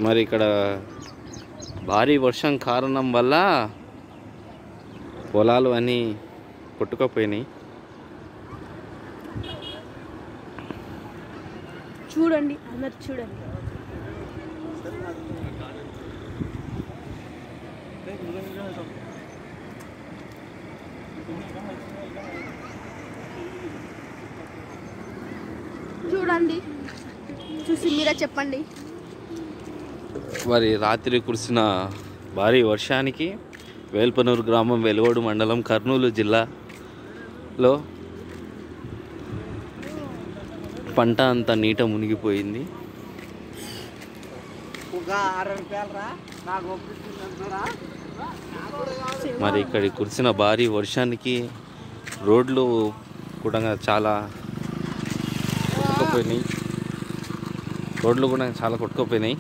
మరి ఇక్కడ భారీ వర్షం కారణం వల్ల పొలాలు అన్నీ కొట్టుకుపోయినాయి. చూడండి అందరు చూడండి. చూడండి చూసి మీరే చెప్పండి. మరి రాత్రి కురిసిన భారీ వర్షానికి వేల్పనూరు గ్రామం, వెలుగోడు మండలం, కర్నూలు జిల్లాలో పంట అంతా నీట మునిగిపోయింది. మరి ఇక్కడ కురిసిన భారీ వర్షానికి రోడ్లు కూడా చాలా కొట్టుకుపోయినాయి.